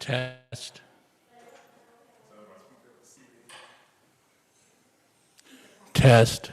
Test. Test.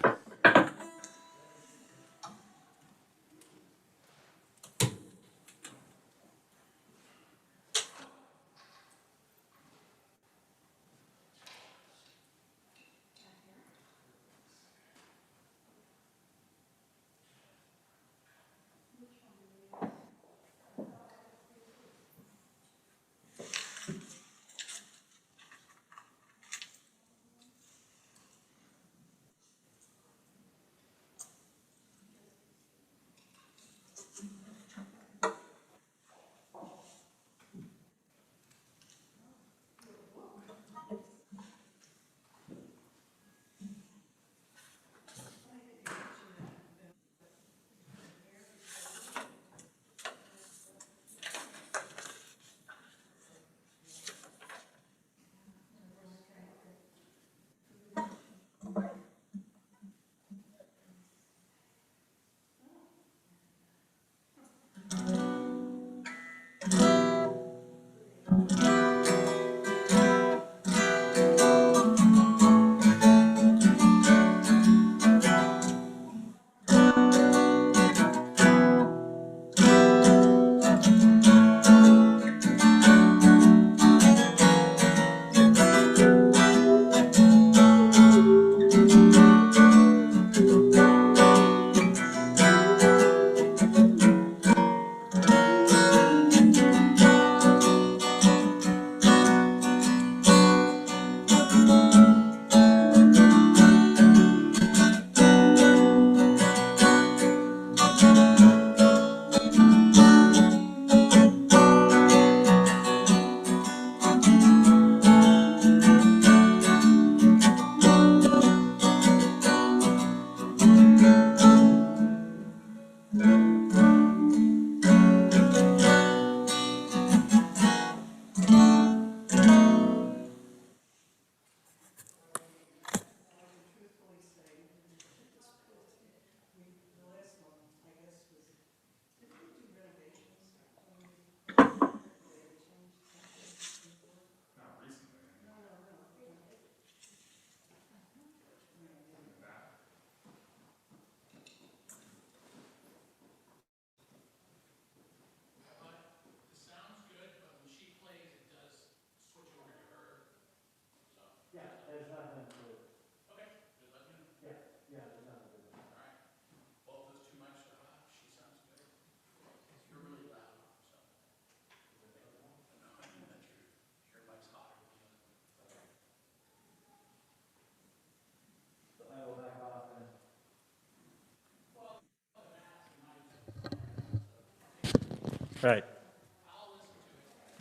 Right.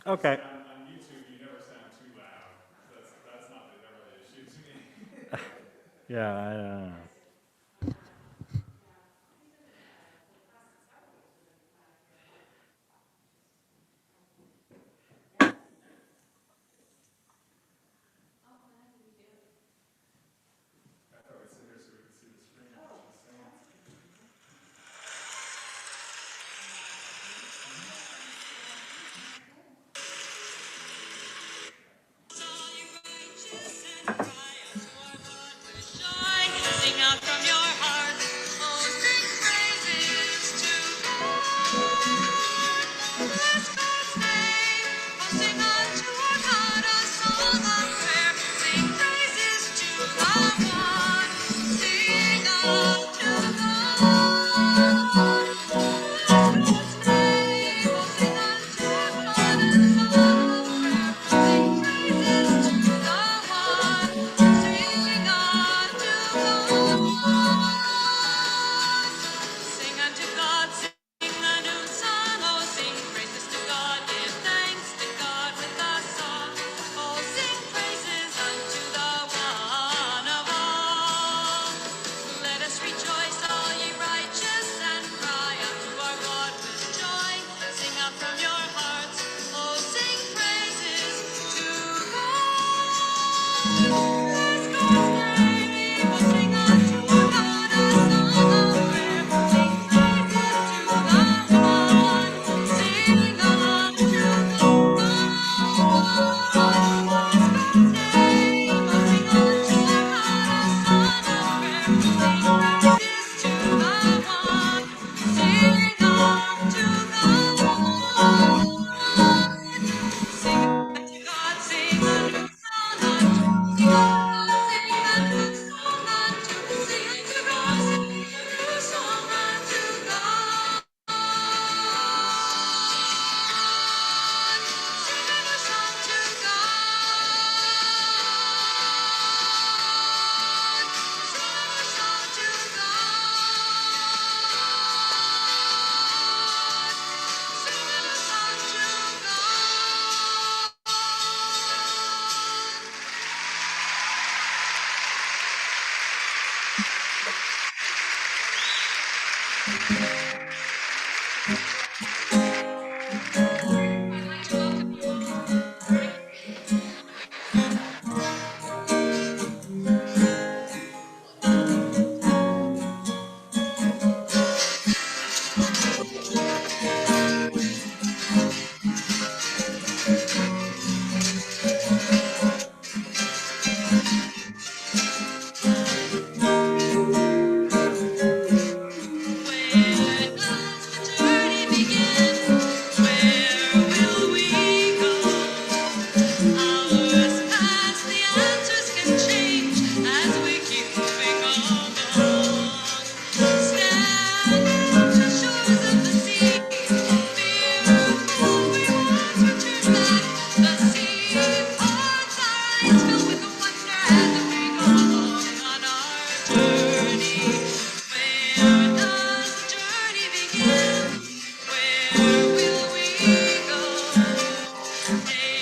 Okay. On YouTube, you never sound too loud. That's not never the issue to me. Yeah, I don't know. I thought we'd sit here so we could see the screen of what she's saying. Sing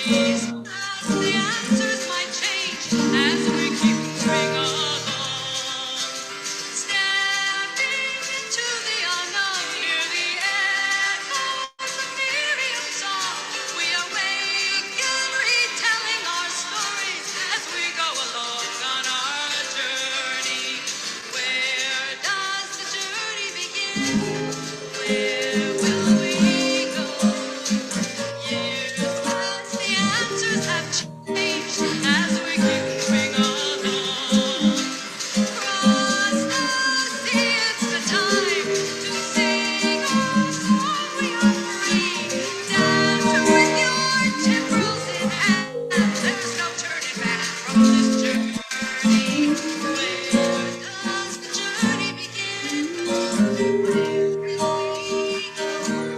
The answers might change as we keep moving along. Stepping into the unknown, near the echoes of Miriam's song. We awaken, retelling our stories as we go along on our journey. Where does the journey begin? Where will we go? Years pass, the answers have changed as we keep moving along. Cross the sea, it's the time to sing our song. We are free. Dance with your timbrels in hand. There's no turning back from this journey. Where does the journey begin? Where will we go?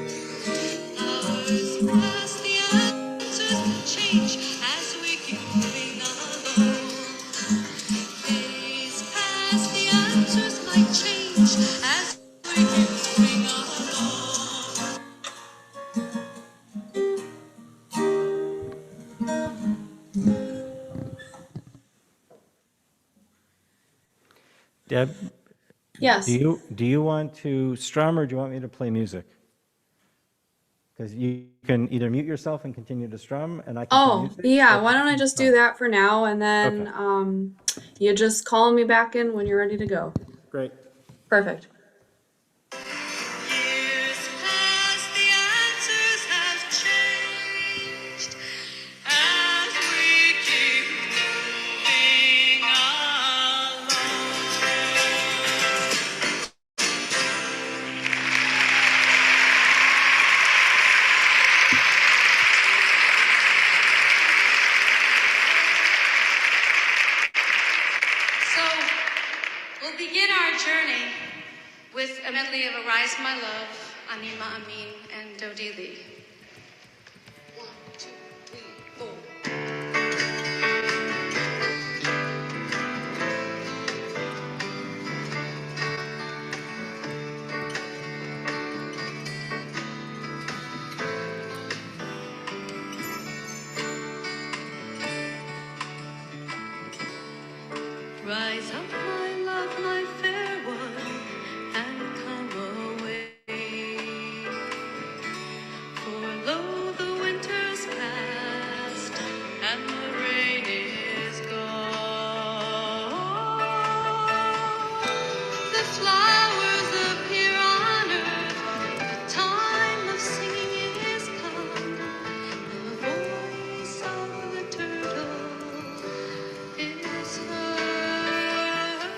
Hours pass, the answers change as we keep moving along. Days pass, the answers might change as we keep moving along. Deb, Yes. do you want to strum or do you want me to play music? Because you can either mute yourself and continue to strum, and I can play Oh, music. yeah. or Why you don't I can just do strum. that for now, and then Okay. you just call me back in when you're ready to go. Great. Perfect. Years pass, the answers have changed as we keep moving along. So, we'll begin our journey with a medley of Arise My Love, Anima Amin, and Dodili. 1, 2, 3, 4. Rise up, my love, my fair one, and come away. For lo, the winter's past, and the rain is gone. The flowers appear on earth, the time of singing is come. The voice of the turtle is heard.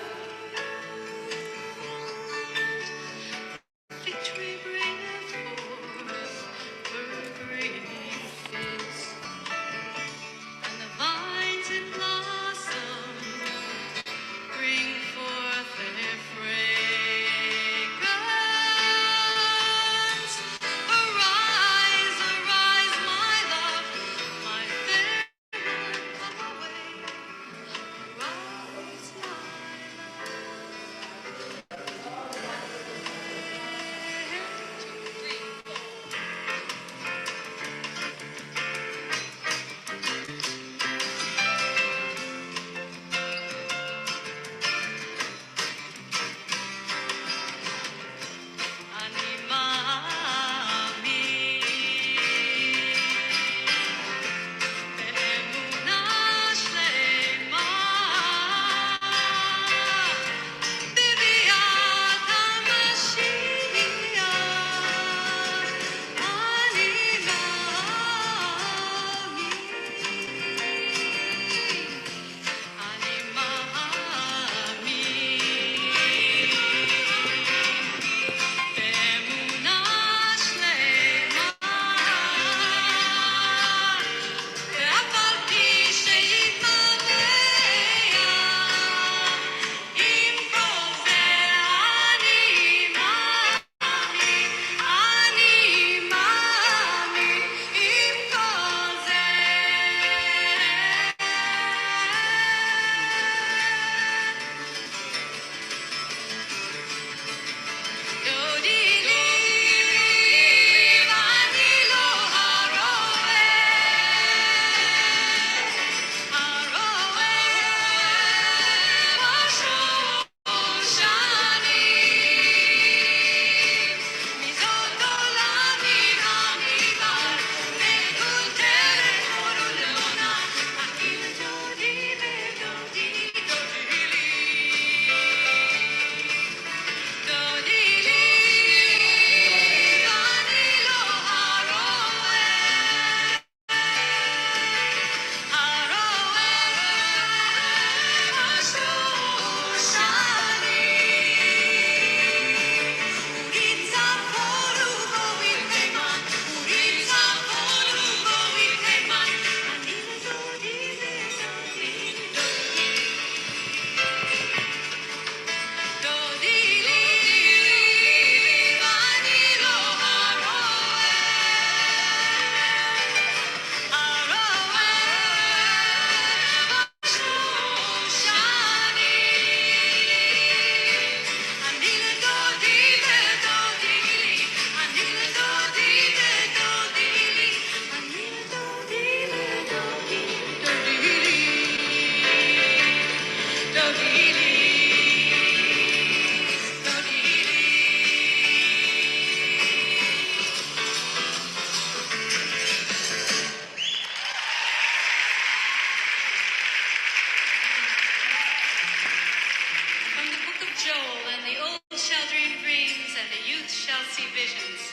Joel, and the old shall dream dreams, and the youth shall see visions.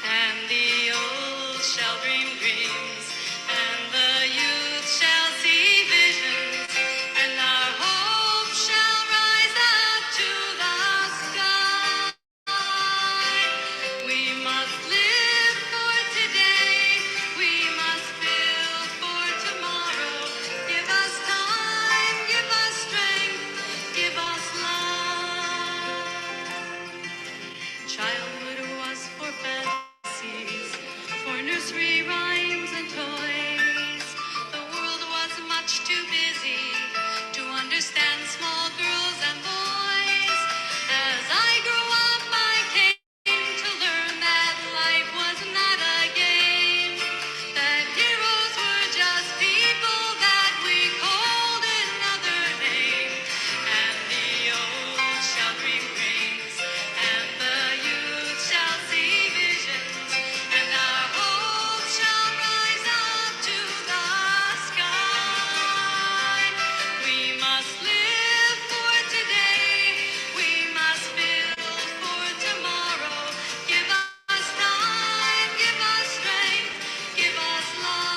And the old shall dream dreams, and the youth shall see visions, and our hope shall rise up to the sky. We must live for today, we must build for tomorrow. Give us time, give us strength, give us life. Childhood was for fantasies, for nursery rhymes and toys. The world was much too busy to understand small girls and boys. As I grew up, I came to learn that life was not a game, that heroes were just people that we called another name. And the old shall dream dreams, and the youth shall see visions, and our hope shall rise up to the sky. We must live for today, we must build for tomorrow. Give us time, give us strength, give us life.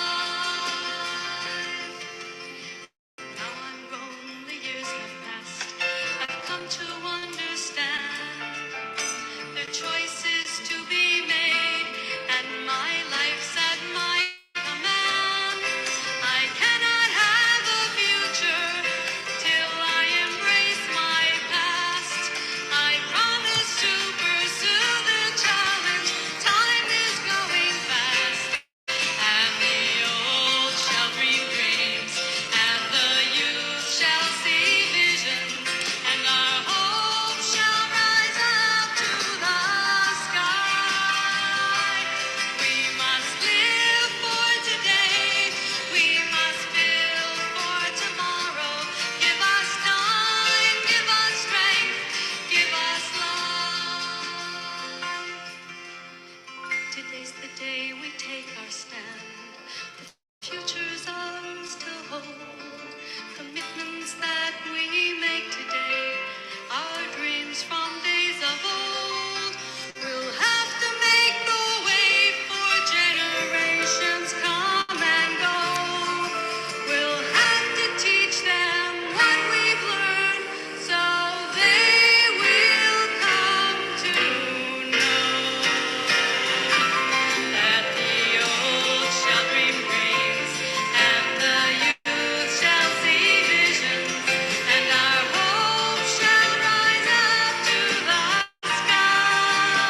Now I'm grown, the years have passed, I've come to understand there are choices to be made, and my life's at my command. I cannot have a future till I embrace my past. I promise to pursue the challenge, time is going fast. And the old shall dream dreams, and the youth shall see visions, and our hope shall rise up to the sky. We must live for today, we must build for tomorrow. Give us time, give us strength, give us life. Today's the day we take our stand. The future's ours to hold. Commitments that we make today, our dreams from days of old. We'll have to make the way for generations come and go. We'll have to teach them what we've learned, so they will come to know that the old shall dream dreams, and the youth shall see visions, and our hope shall rise up to the sky.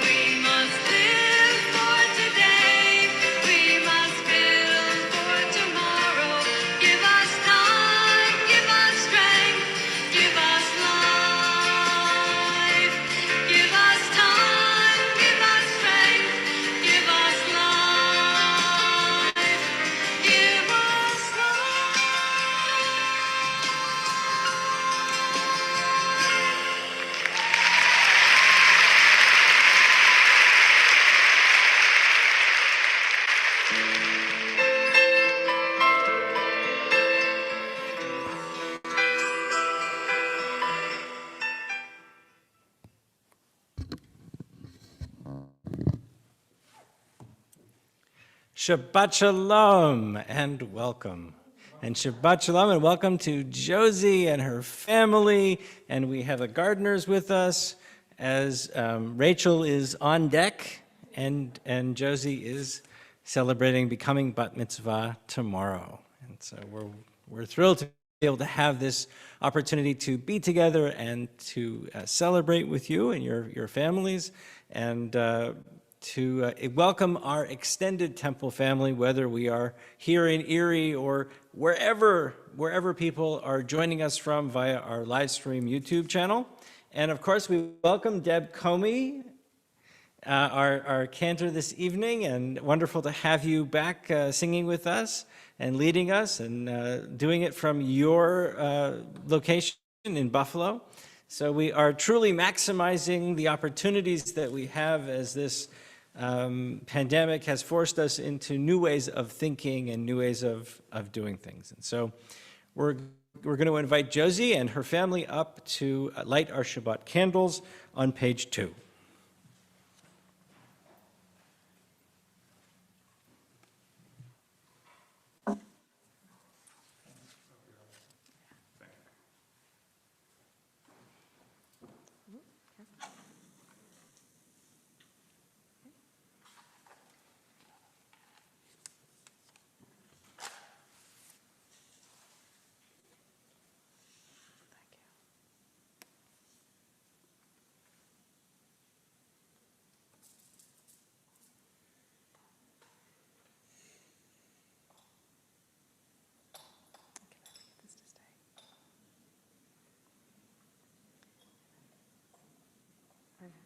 We must live for today, we must build for tomorrow. Give us time, give us strength, give us life. Give us time, give us strength, give us life. Give us life. Shabbat Shalom and welcome. And Shabbat Shalom and welcome to Josie and her family. And we have the gardeners with us as Rachel is on deck and Josie is celebrating becoming bat mitzvah tomorrow. And so we're thrilled to be able to have this opportunity to be together and to celebrate with you and your families, and to welcome our extended temple family, whether we are here in Erie or wherever people are joining us from via our live stream YouTube channel. And of course, we welcome Deb Comey, our cantor this evening, and wonderful to have you back singing with us and leading us and doing it from your location in Buffalo. So we are truly maximizing the opportunities that we have as this pandemic has forced us into new ways of thinking and new ways of doing things. And so we're going to invite Josie and her family up to light our Shabbat candles on page 2.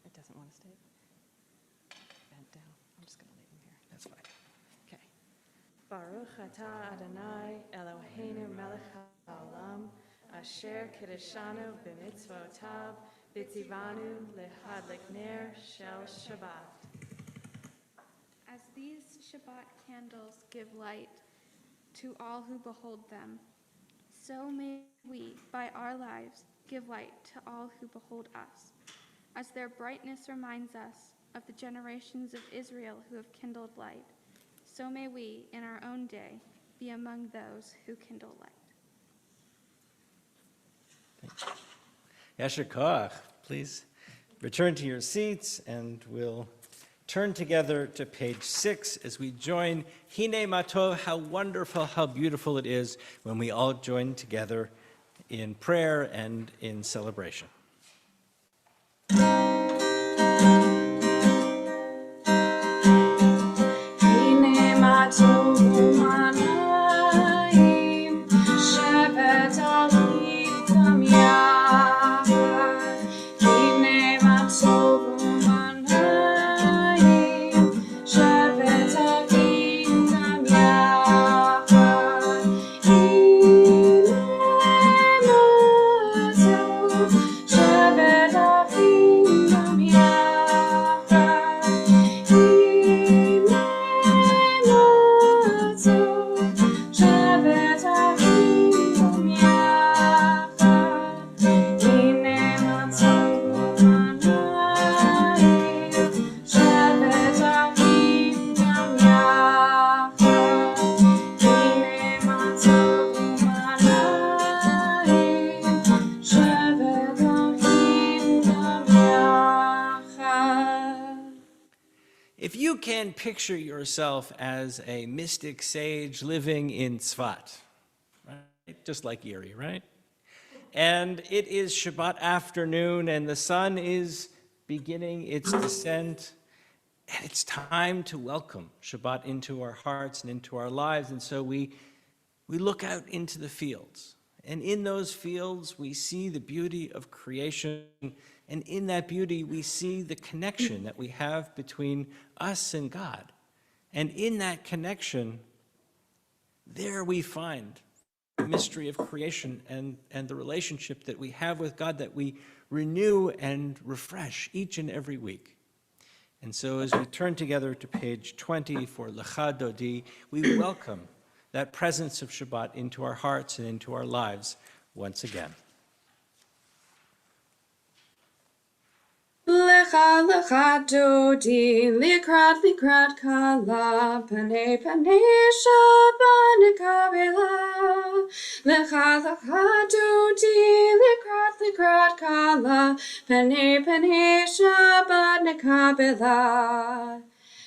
It doesn't want to stay bent down. I'm just going to leave him here. That's fine. Okay. Baruch atah Adonai Eloheinu melech haolam asher kiddushanu b'mitzvotav b'tzivanu lehadlik ner shel Shabbat. As these Shabbat candles give light to all who behold them, so may we, by our lives, give light to all who behold us. As their brightness reminds us of the generations of Israel who have kindled light, so may we, in our own day, be among those who kindle light. Yasher Koach, please return to your seats, and we'll turn together to page 6 as we join Hine Matov. How wonderful, how beautiful it is when we all join together in prayer and in celebration. Hine matov u'manayim, shevet aviv tam yachad. Hine matov u'manayim, shevet aviv tam yachad. Hine matov, shevet aviv tam yachad. Hine matov, shevet aviv tam yachad. Hine matov u'manayim, shevet aviv tam yachad. Hine matov u'manayim, shevet aviv tam yachad. If you can picture yourself as a mystic sage living in Tzfat, right? Just like Erie, right? And it is Shabbat afternoon, and the sun is beginning its descent, and it's time to welcome Shabbat into our hearts and into our lives. And so we look out into the fields, and in those fields we see the beauty of creation, and in that beauty we see the connection that we have between us and God. And in that connection, there we find the mystery of creation and the relationship that we have with God that we renew and refresh each and every week. And so as we turn together to page 20 for Lecha Dodi, we welcome that presence of Shabbat into our hearts and into our lives once again. Lecha lecha dodi, likrat kala, pane Shabbat nekabela. Lecha lecha dodi, likrat kala, pane Shabbat nekabela.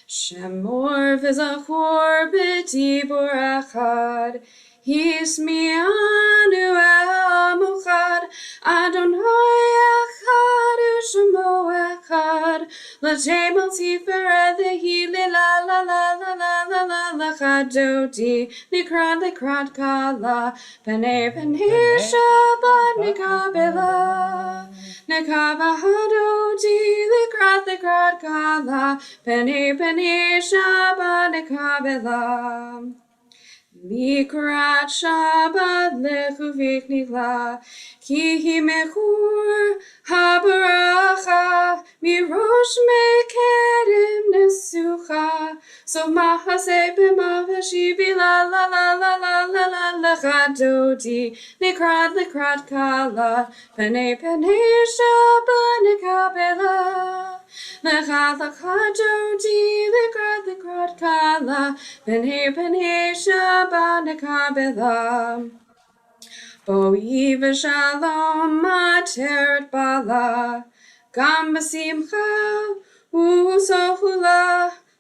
Shemor v'zachor b'dibur echad, hismi'anu el mochad, Adonai echad u'shemo echad, l'temel tiferet lehi la la la la la la la lecha dodi, likrat kala, panei Shabbat nekabela. Nekava hadodi, likrat kala, panei Shabbat nekabela. Likrat Shabbat lechuvik nigla, ki hi mechur habaracha, mirosh mekedem sucha. So mahase b'mavashi la la la la la la la la chadodi. Likrad kala. Pene shabbat nekabela. Lechad chadodi. Likrad kala. Pene shabbat nekabela. Boi v'shalom materet bala, gam b'simcha u'sohula,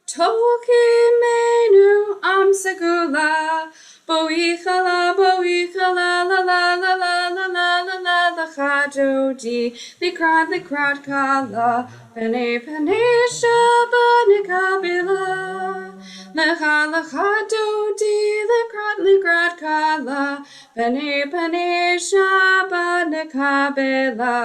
toki menu am segula. Boi chala la la la la la la la la la chadodi, likrad kala, pene shabbat nekabila. Lecha dodi, likrad kala, pene shabbat nekabela.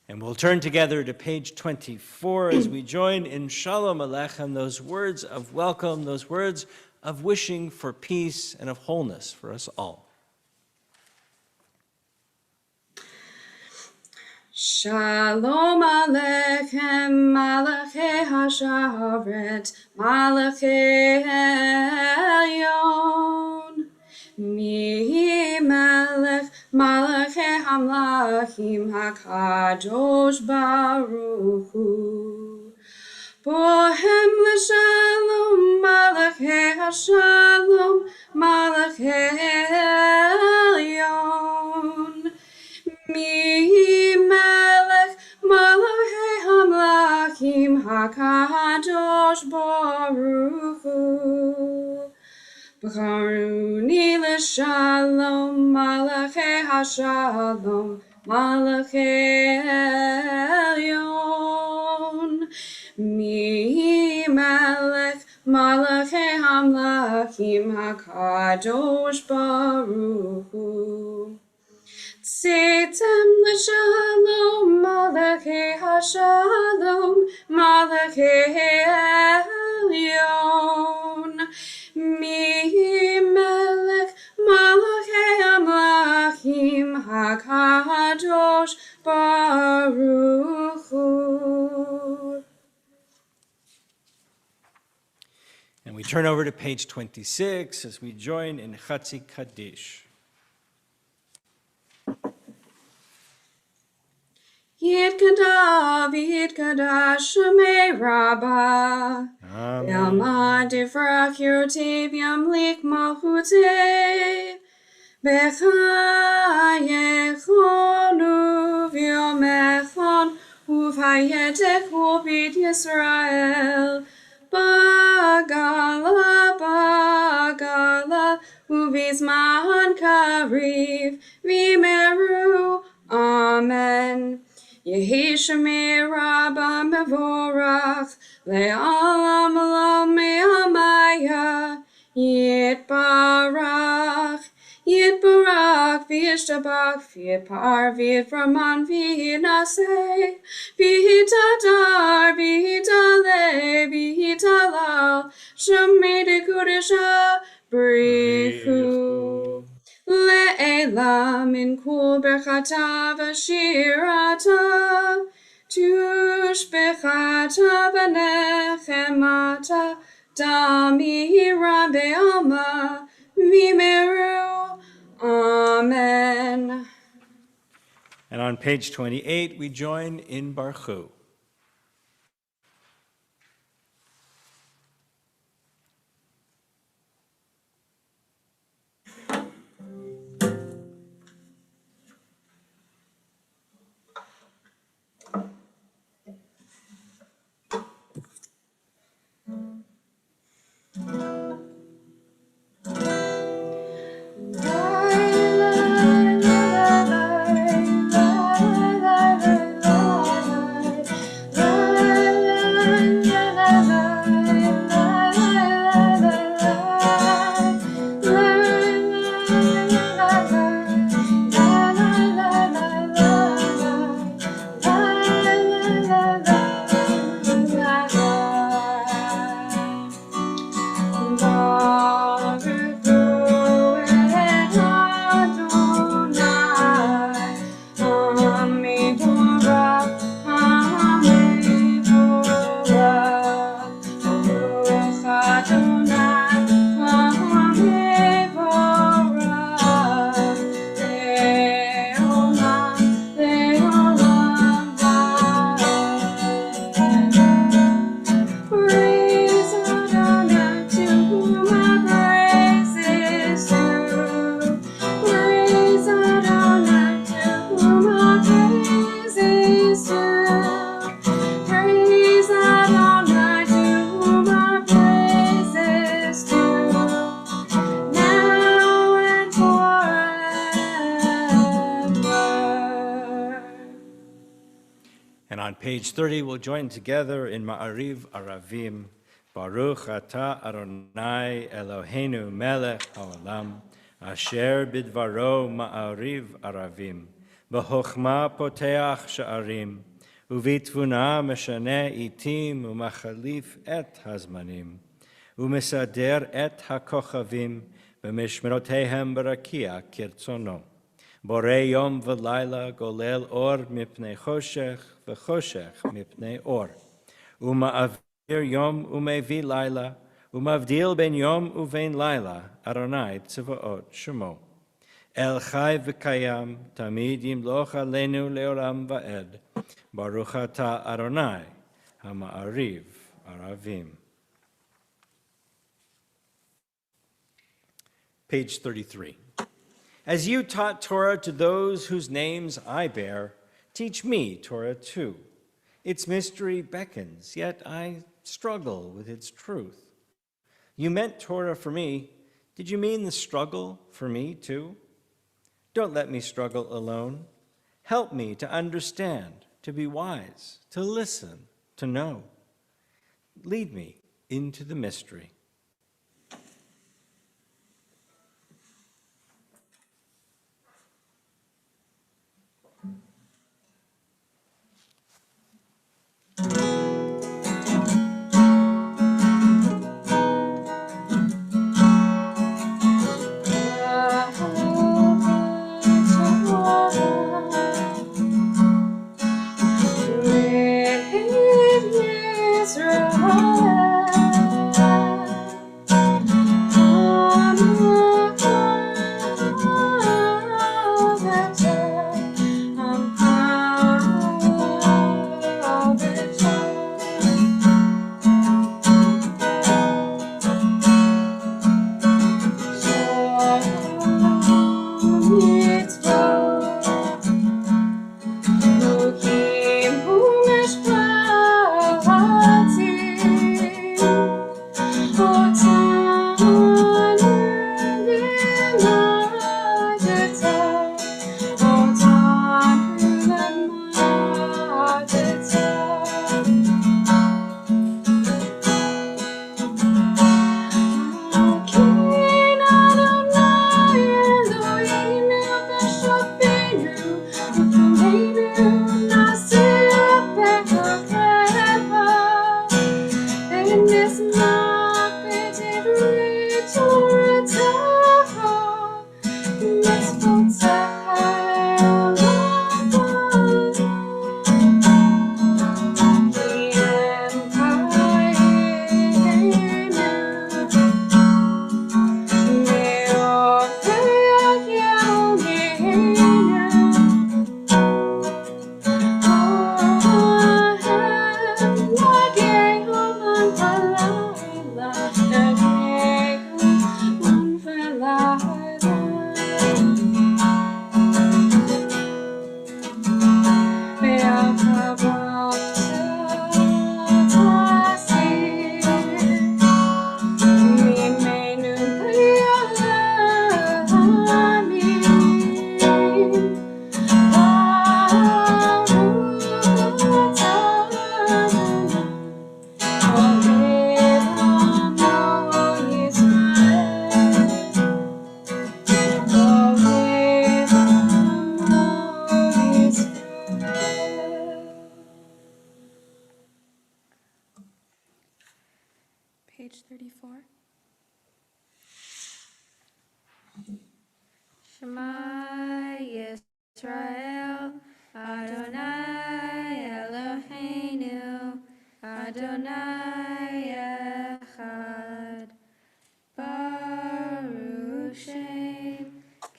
And we'll turn together to page 24 as we join in Shalom Aleichem, those words of welcome, those words of wishing for peace and of wholeness for us all. Shalom Aleichem, Malachei Hasharet, Malachei Elyon. Mi Melech, Malachei Hamlachim, HaKadosh Baruch Hu. Bohem l'shalom, Malachei Hashalom, Malachei Elyon. Mi melech malachei hamlachim hakadosh baruch hu. B'charuni l'shalom malachei hashalom malachei elyon. Mi melech malachei hamlachim hakadosh baruch hu. Tzitzem l'shalom, malachei hashalom, malachei elyon. Mi melech malachei amlachim, hakadosh baruch hu. And we turn over to page 26 as we join in Chatzi Kaddish. Yitkada Shemei Rabbah. Yama Divrach Yotev Yamlik Malchutei. Bechayechon uvyomechon uvhayetek ubit Yisrael. Bagala uvizman kariv vimeru. Amen. Yehi Shemei Rabbah Mevorach Le'alam Olam Me'amaya Yitbarach V'yishtabach V'yitpar V'yitraman V'yinaseh V'yitadar V'yitale V'yitalal Shemei Dekudesha Brichu Le'ela min kul berchata v'shirata tushbechata v'nechemata damira ve'alma v'meru. Amen. And on page 28, we join in Baruch. And on page 30, we'll join together in Ma'ariv Aravim. Baruch Ata Adonai Eloheinu Melech Haolam, Asher Bidvaro Ma'ariv Aravim, B'chokhmah Poteach Sha'arim, Uvitvuna Meshane Itim Umachalif Et Hazmanim, Umesader Et HaKochavim, B'mishmerotehem Barakia Kirtzono. Borei Yom V'Laila Golel Or Mipnei Choshech V'Choshech Mipnei Or. Uma'avir Yom Umevi Laila, Umavdil Ben Yom Uvein Laila, Adonai Tzvaot Shemo. El Chai V'Kayam, Tamid Yimloch Aleinu Leolam Va'ed, Baruch Ata Adonai, HaMa'ariv Aravim. Page 33. As you taught Torah to those whose names I bear, teach me Torah too. Its mystery beckons, yet I struggle with its truth. You meant Torah for me. Did you mean the struggle for me too? Don't let me struggle alone. Help me to understand, to be wise, to listen, to know. Lead me into the mystery. Page 34. Shema Yisrael, Adonai Eloheinu, Adonai Echad. Baruch Shem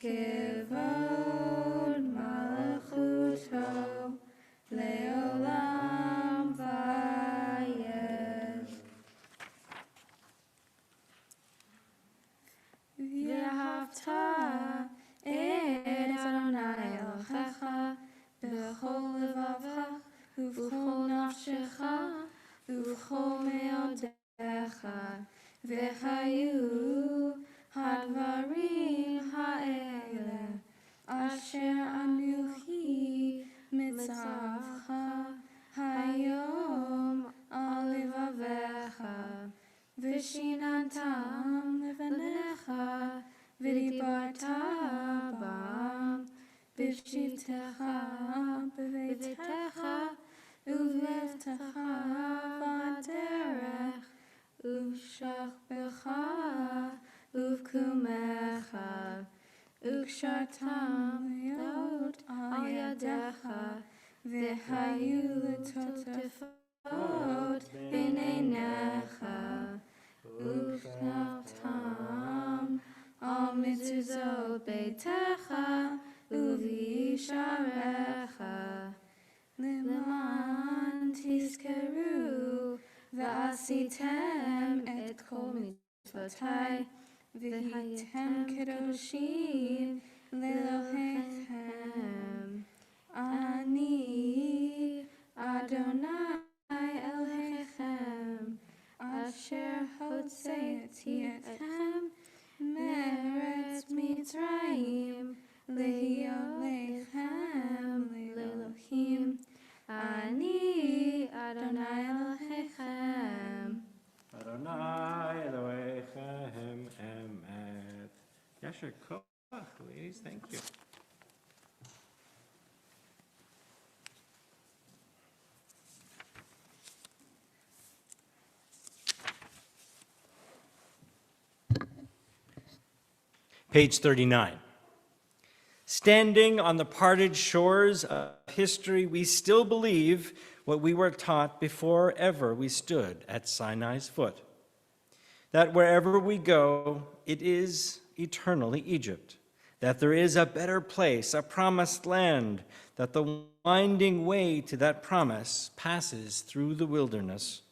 Kivod Malachuto Leolam Vayed. V'ahavta et Adonai Elohecha b'chol levavcha uv'chol nafshecha uv'chol meodecha v'derech, uv'shachbecha, uv'kumecha, uv'shartam leot al yadecha, v'hayu l'totifot b'neinecha, uv'naftam al mezuzot beitecha, uv'yisharecha, Leman tizkeru v'asitem et kol mitzvotai v'haytem kedoshim lelohechem. Ani Adonai Elohechem asher hotzeiti etchem me'eretz Mitzrayim lehiyot lechem le'elohim. Ani Adonai Elohechem. Adonai Elohechem emet. Yasher koach, ladies, thank you. Page 39. Standing on the parted shores of history, we still believe what we were taught before ever we stood at Sinai's foot, that wherever we go, it is eternally Egypt, that there is a better place, a promised land, that the winding way to that promise passes through the wilderness,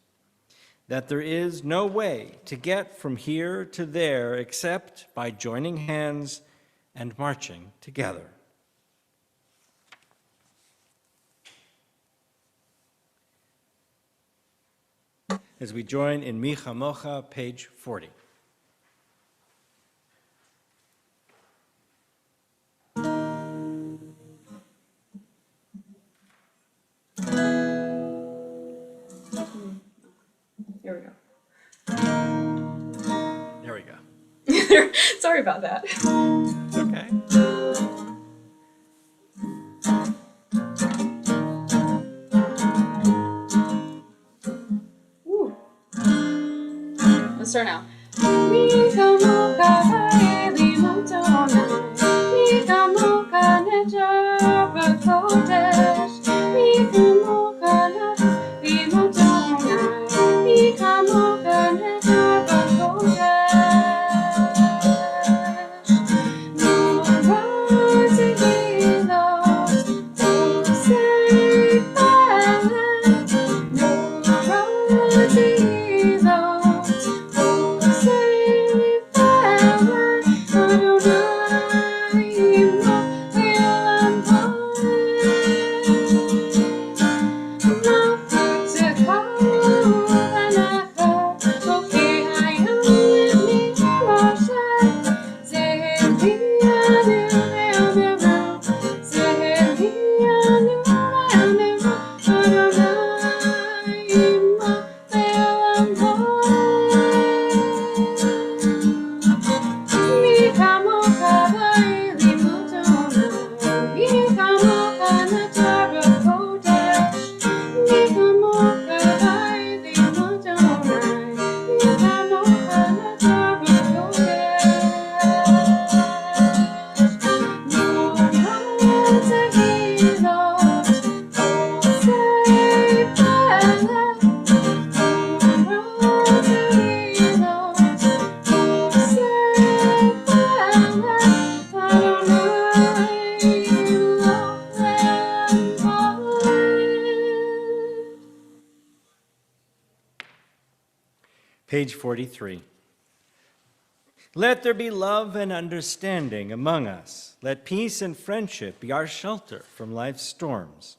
that there is no way to get from here to there except by joining hands and marching together. As we join in Mi Chamocha, page 40. Here we go. There we go. Sorry about that. It's okay. Woo. Let's start now. Page 43. Let there be love and understanding among us. Let peace and friendship be our shelter from life's storms.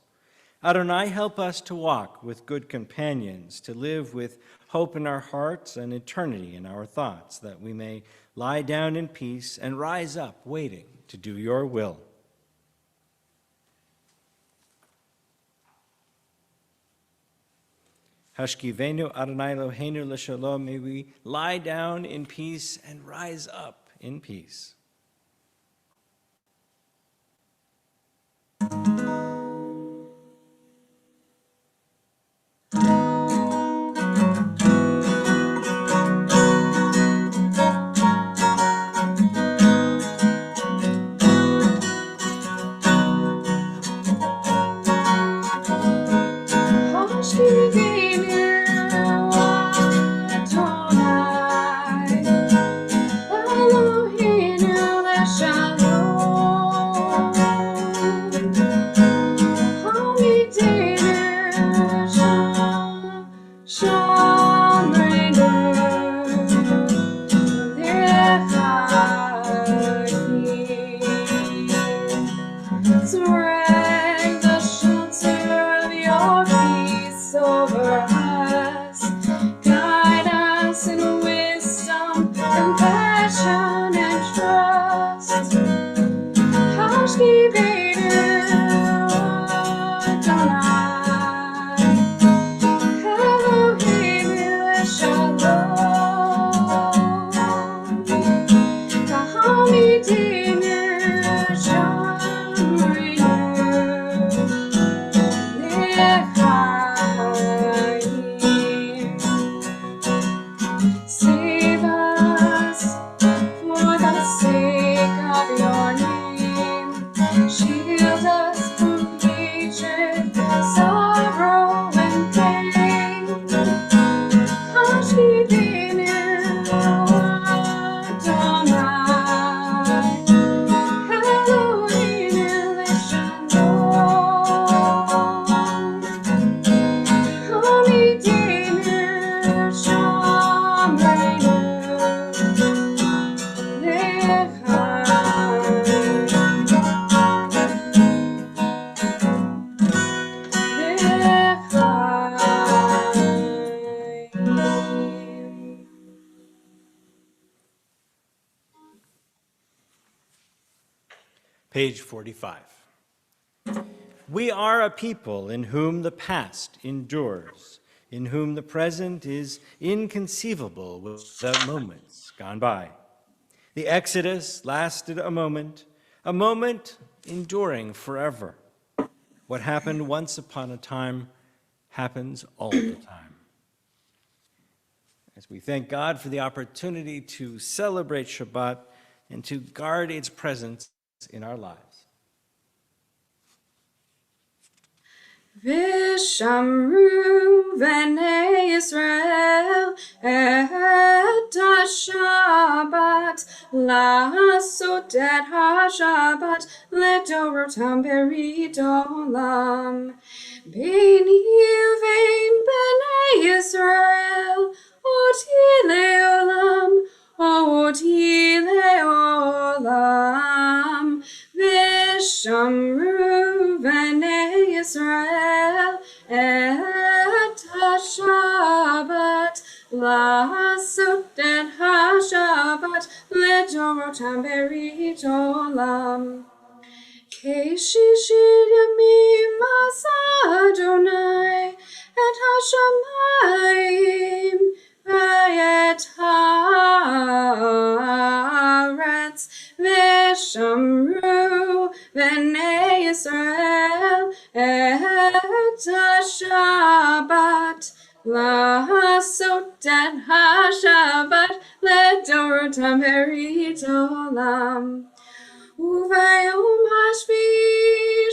Adonai, help us to walk with good companions, to live with hope in our hearts and eternity in our thoughts, that we may lie down in peace and rise up waiting to do your will. Hashkivenu Adonai Eloheinu l'shalom, may we lie down in peace and rise up in peace. Spread the shelter of your peace over us. Guide us in wisdom, compassion, and trust. Hashkibenu Adonai, Eloheinu Shalom, Kahamidinu Shamreinu Lechaim. Save us for the sake of your name. Shield us from hatred, sorrow, and pain. Hashkibenu Adonai, Eloheinu Shalom, Hamidenu Shamreinu Lechaim. Page 45. We are a people in whom the past endures, in whom the present is inconceivable without moments gone by. The Exodus lasted a moment enduring forever. What happened once upon a time happens all the time. As we thank God for the opportunity to celebrate Shabbat and to guard its presence in our lives. Vishamru v'nei Yisrael et ha-Shabbat la'asot et ha-Shabbat ledorotam berit olam. B'ni uvein b'nei Yisrael oti le'olam, oti le'olam. Vishamru v'nei Yisrael et ha-Shabbat la'asot et ha-Shabbat ledorotam berit olam. Keishishit yamim asa Adonai et hashamayim v'et haaretz v'shamru v'nei Yisrael et ha-Shabbat la'asot et ha-Shabbat ledorotam berit olam. Uvayom hashvi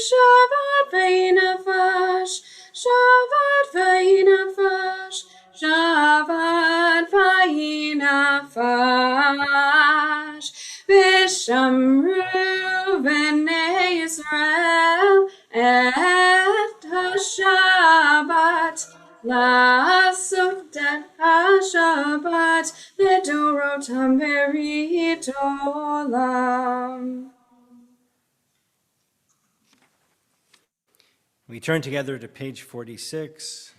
Shabbat vayinafash, Shabbat vayinafash, Shabbat vayinafash. Vishamru v'nei Yisrael et ha-Shabbat la'asot et ha-Shabbat ledorotam berit olam. We turn together to page 46.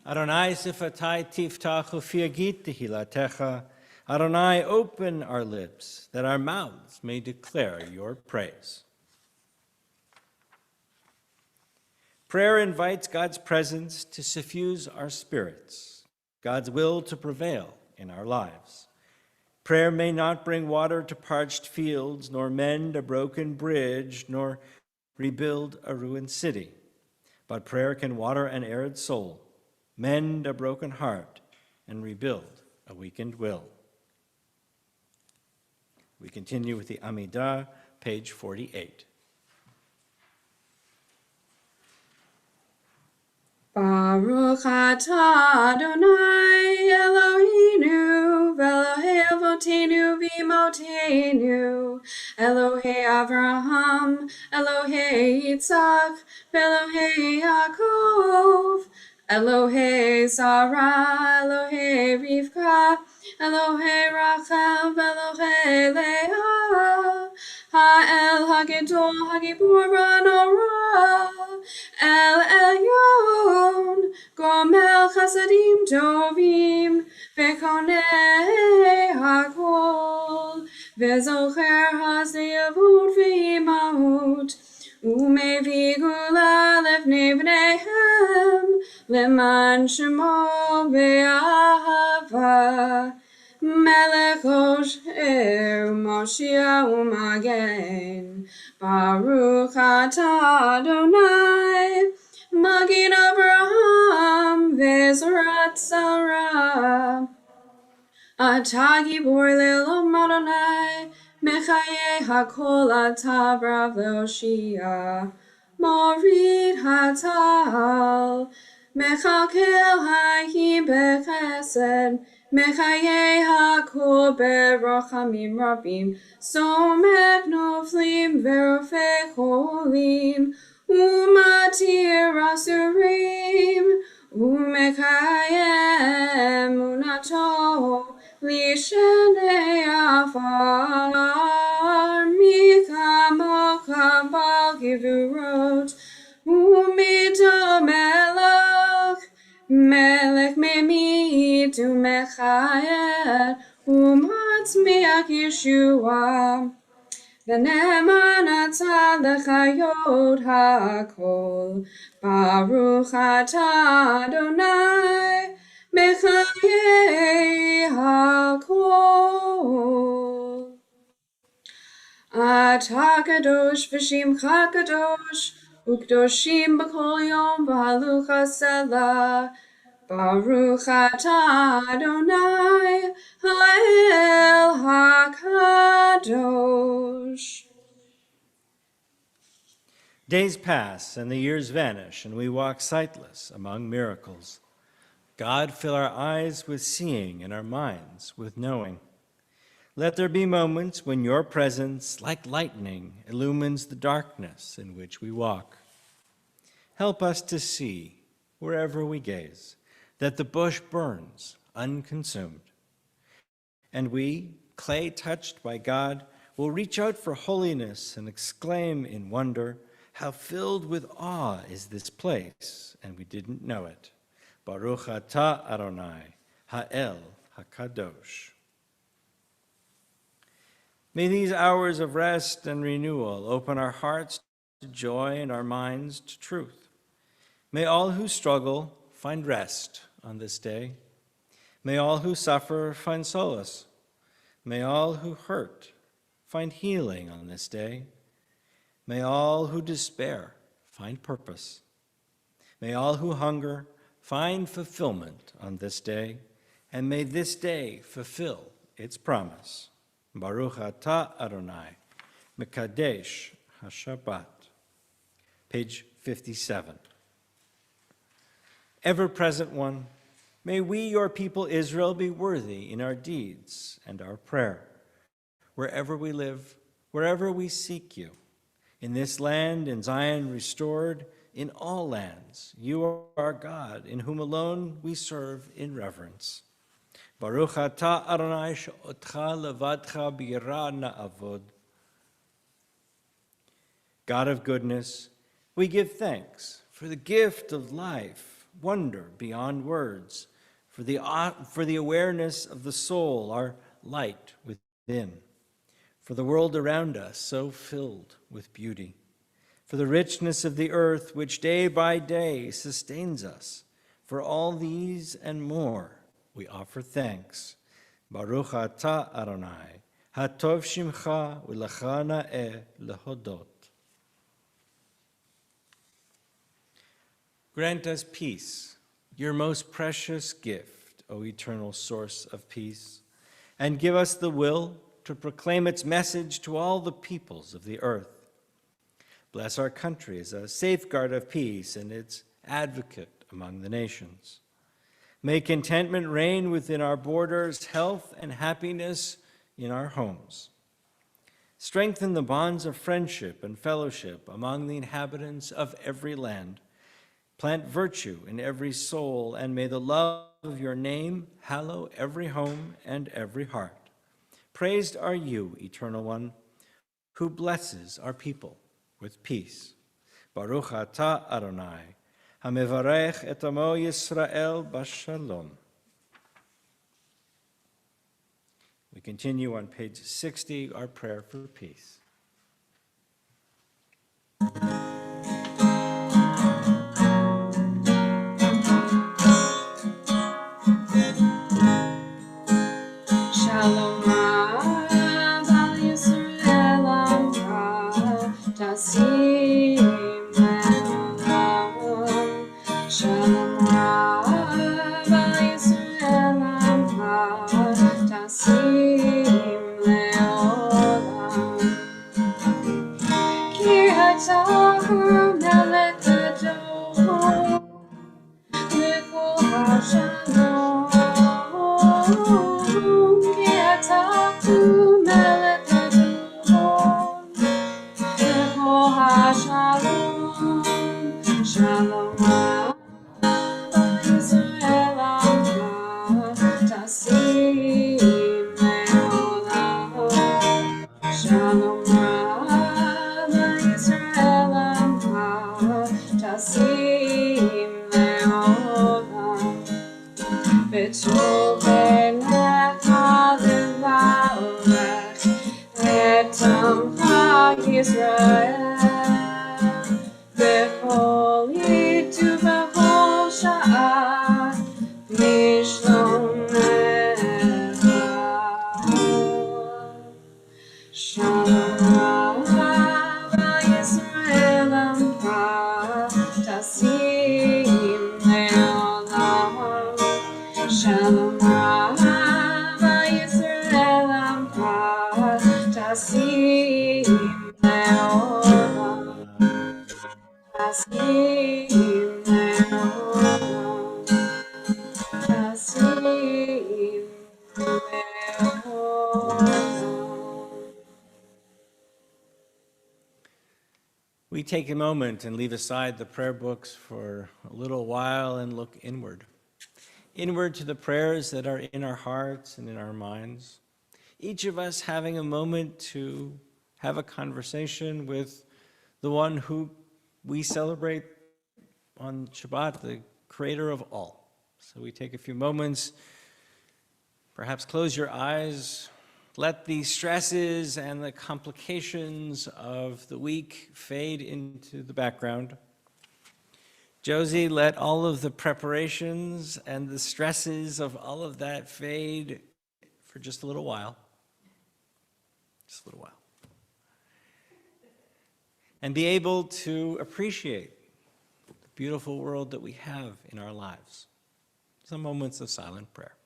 Adonai sifatai tiftach ufi agit tehilatecha. Adonai, open our lips, that our mouths may declare your praise. Prayer invites God's presence to suffuse our spirits, God's will to prevail in our lives. Prayer may not bring water to parched fields, nor mend a broken bridge, nor rebuild a ruined city. But prayer can water an arid soul, mend a broken heart, and rebuild a weakened will. We continue with the Amidah, page 48. Baruch atah Adonai Eloheinu v'Elohei Avotenu v'Imotenu Elohei Avraham Elohei Yitzhak v'Elohei Yaakov Elohei Sarah Elohei Rivka Elohei Rachel v'Elohei Leah Ha'el Hagidol Hagibor Nora El Elyon Gomel Chasadim Tovim Vekonei Hakol Vezocher Haseyavut Ve'imahut Umevi Gula Lefnei Bneihem Leman Shemo Ve'ahava Melech Osher Moshiach Umagen Baruch atah Adonai Magid Abraham Ve'Zorat Sarah Atah Gibor Le'olam Adonai Mechaye Hakol atah Brav Le'Oshia Morid Hatal Mechakel Hayim Bechesed Mechaye Hakol Berachamim Rabim Somek Noflim Verofei Cholim Umatir Asurim Umekayem Unato Lishenei Afar Mikamo Kabal Givurot Umito Melech Melech Memit Umechayet Umatzmiach Yeshua V'ne'eman atah lechayot hakol Baruch atah Adonai Mechayei hakol Atah kadosh v'shimcha kadosh Ukdoshim b'kol yom v'halucha selah Baruch atah Adonai Ha'el HaKadosh. Days pass and the years vanish, and we walk sightless among miracles. God, fill our eyes with seeing and our minds with knowing. Let there be moments when your presence, like lightning, illumines the darkness in which we walk. Help us to see, wherever we gaze, that the bush burns unconsumed. And we, clay touched by God, will reach out for holiness and exclaim in wonder, how filled with awe is this place, and we didn't know it. Baruch atah Adonai, Ha'el HaKadosh. May these hours of rest and renewal open our hearts to joy and our minds to truth. May all who struggle find rest on this day. May all who suffer find solace. May all who hurt find healing on this day. May all who despair find purpose. May all who hunger find fulfillment on this day, and may this day fulfill its promise. Baruch atah Adonai, Mekadesh HaShabbat. Page 57. Ever-present one, may we, your people Israel, be worthy in our deeds and our prayer, wherever we live, wherever we seek you. In this land, in Zion restored, in all lands, you are our God, in whom alone we serve in reverence. Baruch atah Adonai she'otcha levadcha b'yirah na'avod. God of goodness, we give thanks for the gift of life, wonder beyond words, for the awareness of the soul, our light within, for the world around us so filled with beauty, for the richness of the earth which day by day sustains us. For all these and more, we offer thanks. Baruch atah Adonai, hatov shimcha u'lecha na'eh lehodot. Grant us peace, your most precious gift, O eternal source of peace, and give us the will to proclaim its message to all the peoples of the earth. Bless our country as a safeguard of peace and its advocate among the nations. May contentment reign within our borders, health and happiness in our homes. Strengthen the bonds of friendship and fellowship among the inhabitants of every land. Plant virtue in every soul, and may the love of your name hallow every home and every heart. Praised are you, Eternal One, who blesses our people with peace. Baruch atah Adonai, hamevarech et amo Yisrael bashalom. We continue on page 60, our prayer for peace. Shalom Rav al Yisrael Amra Tasim Le'olam. Shalom Rav al Yisrael Amra Tasim Le'olam. Ki hatachur melech gadol Likol hashalom. Ki hatachur melech gadol Likol hashalom. Shalom Rav Yisrael Amra Tasim Le'olam. Shalom Rav Yisrael Amra Tasim Le'olam. B'tov Einecha Levarech et Amcha Yisrael B'chol yitu b'chol sha'ah Mishlom Lecha. Shalom Rav Yisrael Amra Tasim Le'olam. Shalom Rav Yisrael Amra Tasim Le'olam. Tasim Le'olam. Tasim Le'olam. We take a moment and leave aside the prayer books for a little while and look inward. Inward to the prayers that are in our hearts and in our minds. Each of us having a moment to have a conversation with the one who we celebrate on Shabbat, the creator of all. So we take a few moments, perhaps close your eyes, let the stresses and the complications of the week fade into the background. Josie, let all of the preparations and the stresses of all of that fade for just a little while. Just a little while. And be able to appreciate the beautiful world that we have in our lives. Some moments of silent prayer.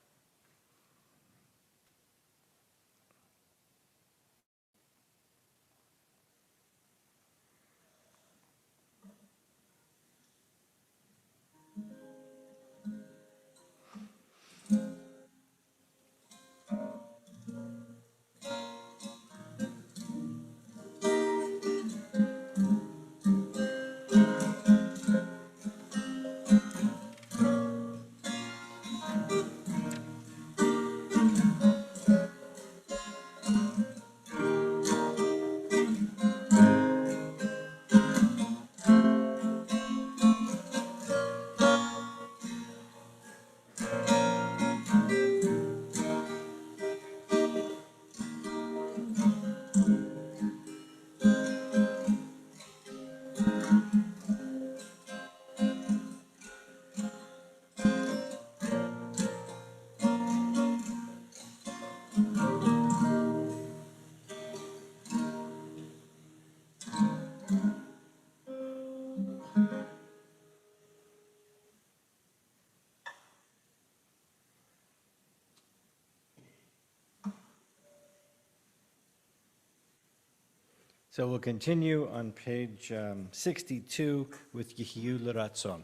So we'll continue on page 62 with Yehiyu L'Ratzon.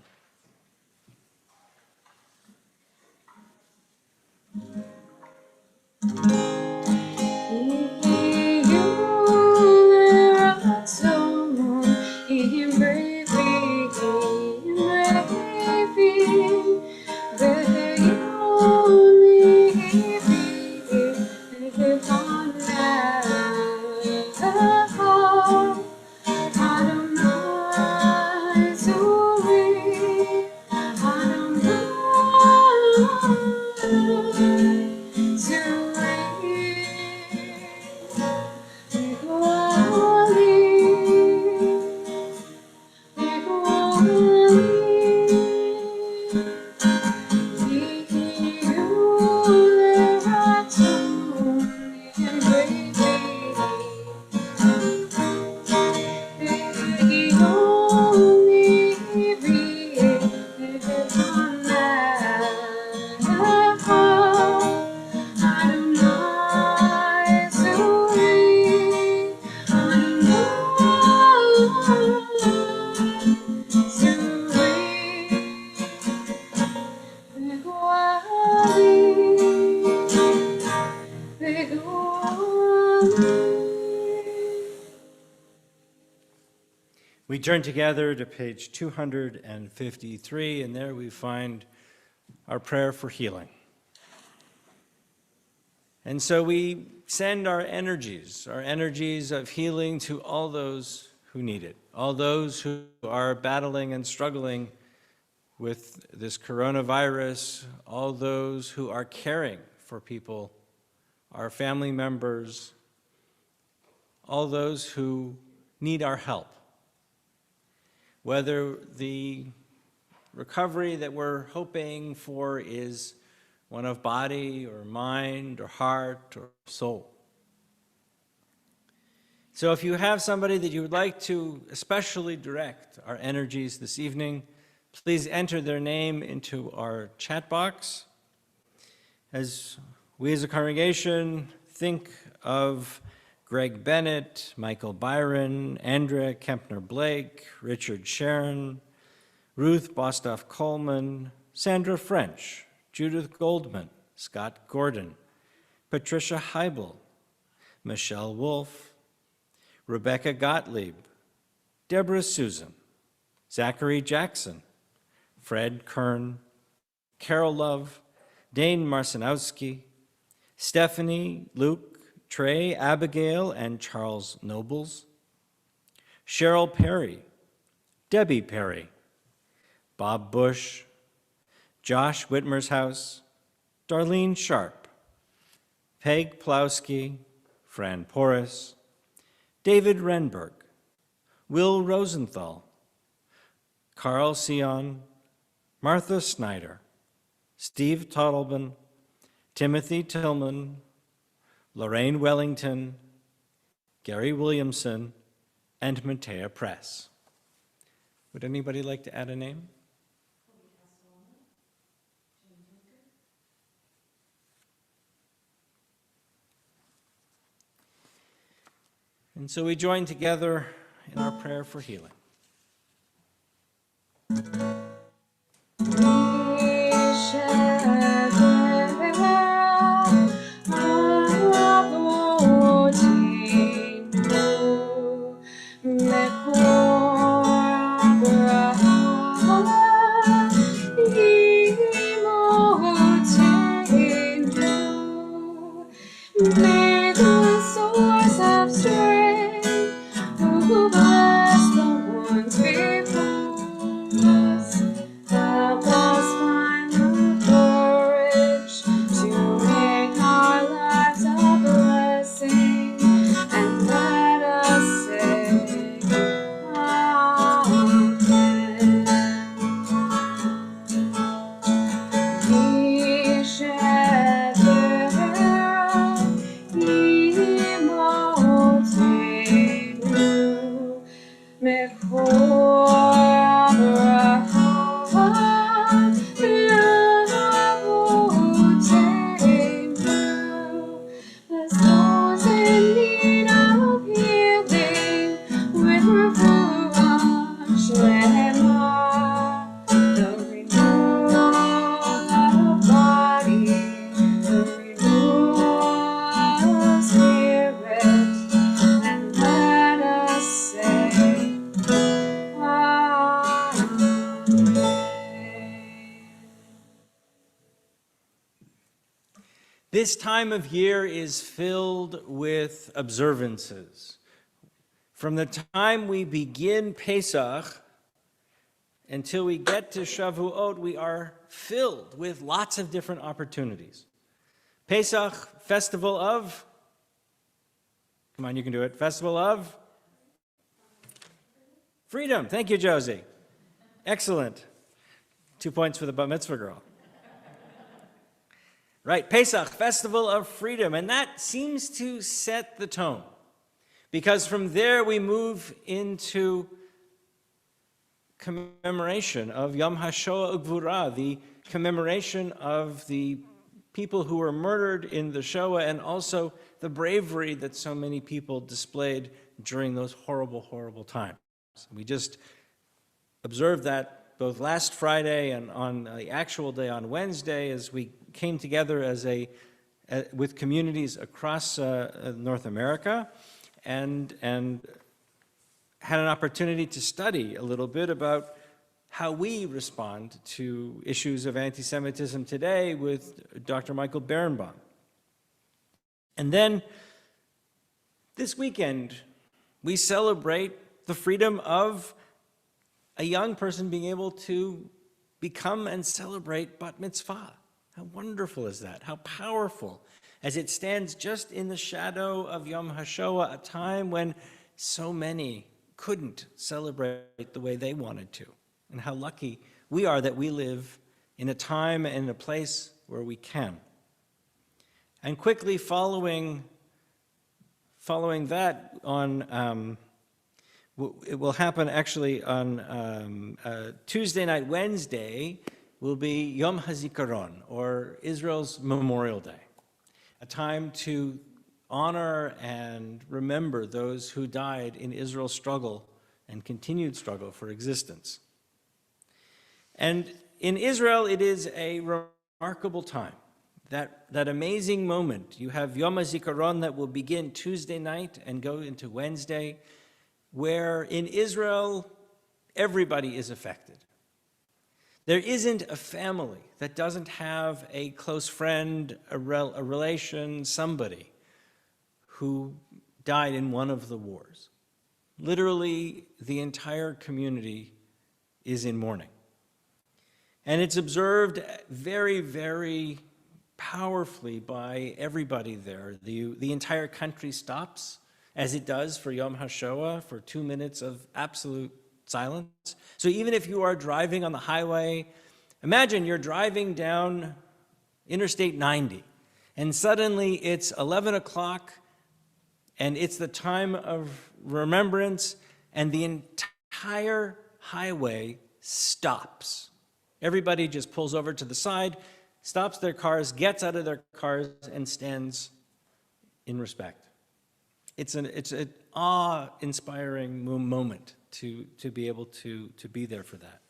We turn together to page 253, and there we find our prayer for healing. And so we send our energies of healing to all those who need it, all those who are battling and struggling with this coronavirus, all those who are caring for people, our family members, all those who need our help. Whether the recovery that we're hoping for is one of body or mind or heart or soul. So if you have somebody that you would like to especially direct our energies this evening, please enter their name into our chat box. As we as a congregation think of Greg Bennett, Michael Byron, Andrea Kempner-Blake, Richard Sharon, Ruth Bostoff-Coleman, Sandra French, Judith Goldman, Scott Gordon, Patricia Heibel, Michelle Wolf, Rebecca Gottlieb, Deborah Susan, Zachary Jackson, Fred Kern, Carol Love, Dane Marcinowski, Stephanie, Luke, Trey, Abigail, and Charles Nobles, Cheryl Perry, Debbie Perry, Bob Bush, Josh Whitmer's house, Darlene Sharp, Peg Plowski, Fran Porras, David Renberg, Will Rosenthal, Carl Sion, Martha Snyder, Steve Toddleben, Timothy Tillman, Lorraine Wellington, Gary Williamson, and Matea Press. Would anybody like to add a name? And so we join together in our prayer for healing. May the source of strength who bless the ones before us This time of year is filled with observances. From the time we begin Pesach until we get to Shavuot, we are filled with lots of different opportunities. Pesach, festival of, come on, you can do it, festival of freedom. Thank you, Josie. Excellent. 2 points for the Bat Mitzvah girl. Right, Pesach, festival of freedom, and that seems to set the tone, because from there we move into commemoration of Yom HaShoah Ugvura, the commemoration of the people who were murdered in the Shoah, and also the bravery that so many people displayed during those horrible, horrible times. We just observed that both last Friday and on the actual day on Wednesday, as we came together with communities across North America, and had an opportunity to study a little bit about how we respond to issues of anti-Semitism today with Dr. Michael Berenbaum. And then this weekend, we celebrate the freedom of a young person being able to become and celebrate Bat Mitzvah. How wonderful is that? How powerful, as it stands just in the shadow of Yom HaShoah, a time when so many couldn't celebrate the way they wanted to. And how lucky we are that we live in a time and in a place where we can. And quickly following that, it will happen actually on Tuesday night, Wednesday, will be Yom HaZikaron, or Israel's Memorial Day, a time to honor and remember those who died in Israel's struggle and continued struggle for existence. And in Israel, it is a remarkable time, that amazing moment. You have Yom HaZikaron that will begin Tuesday night and go into Wednesday, where in Israel, everybody is affected. There isn't a family that doesn't have a close friend, a relation, somebody who died in one of the wars. Literally, the entire community is in mourning. And it's observed very, very powerfully by everybody there. The entire country stops, as it does for Yom HaShoah, for 2 minutes of absolute silence. So even if you are driving on the highway, imagine you're driving down Interstate 90, and suddenly it's 11 o'clock, and it's the time of remembrance, and the entire highway stops. Everybody just pulls over to the side, stops their cars, gets out of their cars, and stands in respect. It's an awe-inspiring moment to be able to be there for that.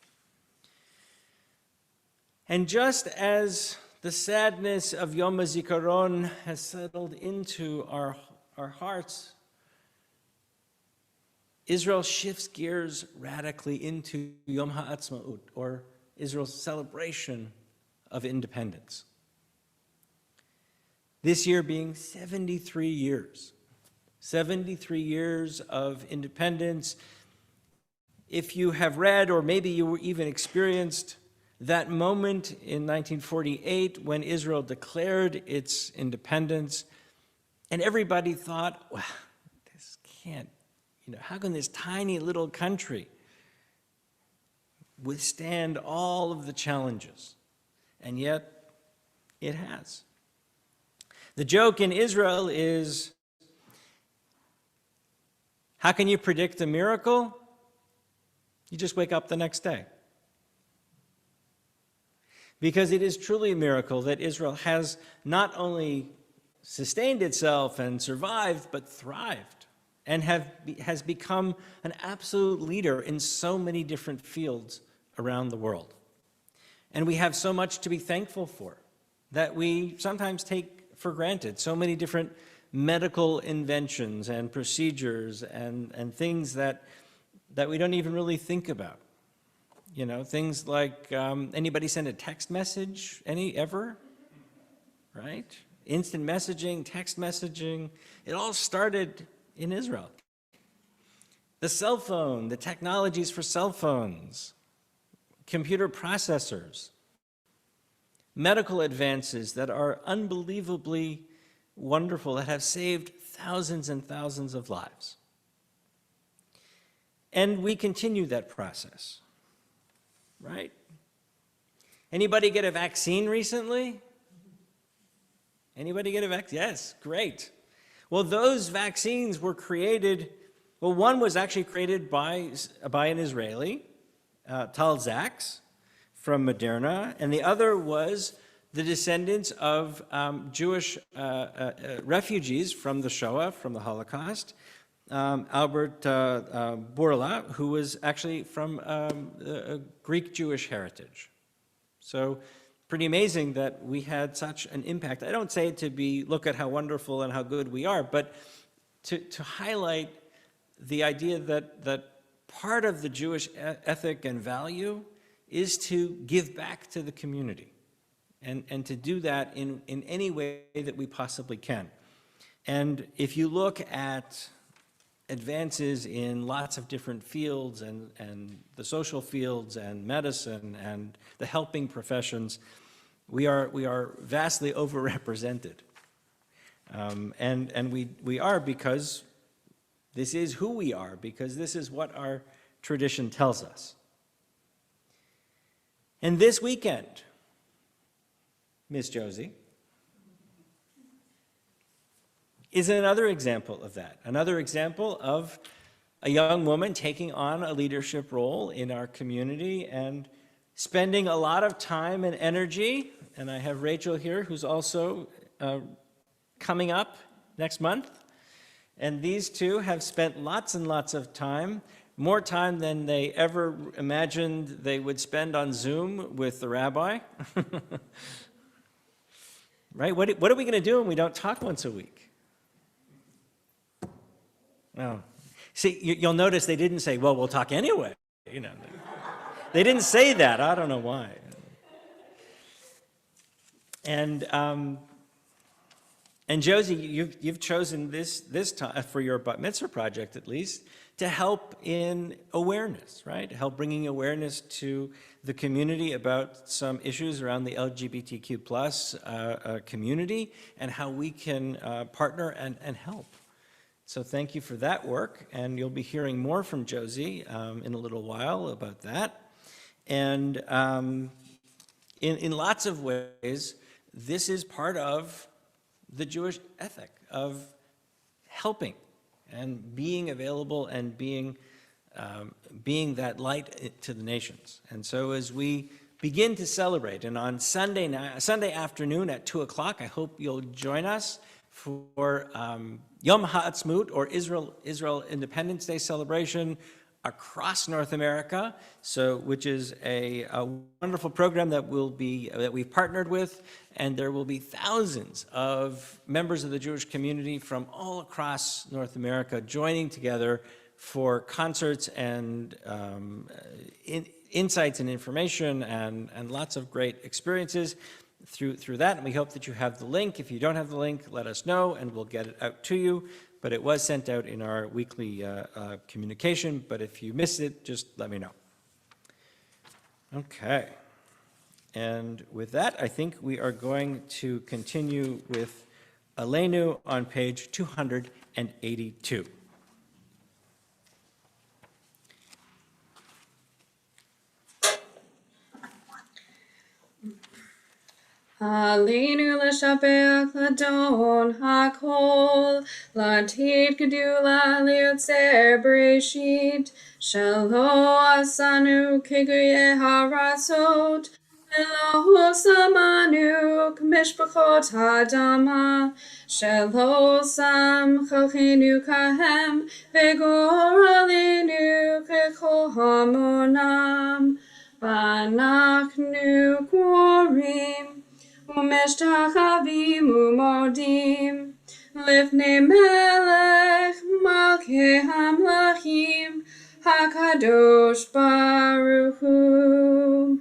And just as the sadness of Yom HaZikaron has settled into our hearts, Israel shifts gears radically into Yom HaAtzmaut, or Israel's celebration of independence. This year being 73 years. 73 years of independence. If you have read, or maybe you even experienced, that moment in 1948 when Israel declared its independence, and everybody thought, well, this can't, how can this tiny little country withstand all of the challenges? And yet, it has. The joke in Israel is, how can you predict a miracle? You just wake up the next day. Because it is truly a miracle that Israel has not only sustained itself and survived, but thrived, and has become an absolute leader in so many different fields around the world. And we have so much to be thankful for that we sometimes take for granted. So many different medical inventions and procedures and things that we don't even really think about. Things like, anybody send a text message, ever? Right? instant messaging, text messaging, it all started in Israel. The cell phone, the technologies for cell phones, computer processors, medical advances that are unbelievably wonderful, that have saved thousands and thousands of lives. And we continue that process, right? Anybody get a vaccine recently? Anybody get a vaccine? Yes, great. Well, those vaccines were created, well, one was actually created by an Israeli, Tal Zaks, from Moderna, and the other was the descendants of Jewish refugees from the Shoah, from the Holocaust, Albert Bourla, who was actually from a Greek Jewish heritage. So pretty amazing that we had such an impact. I don't say it to be, look at how wonderful and how good we are, but to highlight the idea that part of the Jewish ethic and value is to give back to the community and to do that in any way that we possibly can. And if you look at advances in lots of different fields and the social fields and medicine and the helping professions, we are vastly overrepresented. And we are because this is who we are, because this is what our tradition tells us. And this weekend, Miss Josie, is another example of that, another example of a young woman taking on a leadership role in our community and spending a lot of time and energy. And I have Rachel here, who's also coming up next month. And these two have spent lots and lots of time, more time than they ever imagined they would spend on Zoom with the rabbi. Right? What are we going to do when we don't talk once a week? Oh. See, you'll notice they didn't say, well, we'll talk anyway. You know, they didn't say that. I don't know why. And Josie, you've chosen this time for your bat mitzvah project, at least, to help in awareness, right? Help bringing awareness to the community about some issues around the LGBTQ plus community and how we can partner and help. So thank you for that work, and you'll be hearing more from Josie in a little while about that. And in lots of ways, this is part of the Jewish ethic of helping and being available and being that light to the nations. And so as we begin to celebrate, and on Sunday afternoon at 2 o'clock, I hope you'll join us for Yom Ha'atzmaut, or Israel Independence Day celebration across North America, which is a wonderful program that we've partnered with, and there will be thousands of members of the Jewish community from all across North America joining together for concerts and insights and information and lots of great experiences through that. And we hope that you have the link. If you don't have the link, let us know and we'll get it out to you. But it was sent out in our weekly communication. But if you missed it, just let me know. Okay. And with that, I think we are going to continue with Aleinu on page 282. Aleinu l'shabeach l'adon hakol, l'atid gedula liotzer bereshit, shelo asanu kiguye harasot, velo samanu k'mishpachot hadama, shelo sam chalchenu kahem, v'gor aleinu k'chol hamonam, v'anachnu korim, ומשתחווים ומודים לפני מלך מלכי המלכים הקדוש ברוך הוא.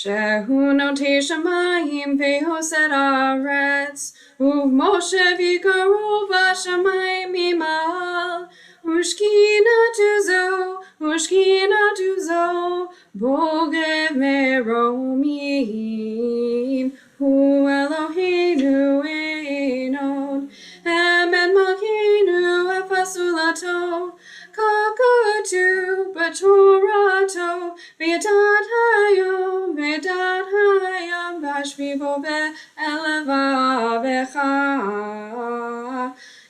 שהוא נוטה שמיים והוסד ארץ, ומשה ויקראו בשמיים ממעל, ושכינתו זו, בוגד מרומים, הוא אלוהינו אין עוד, אמת מלכנו אפסולתו, ככתוב בתורתו, וידעת היום, והשביבו בלבבך,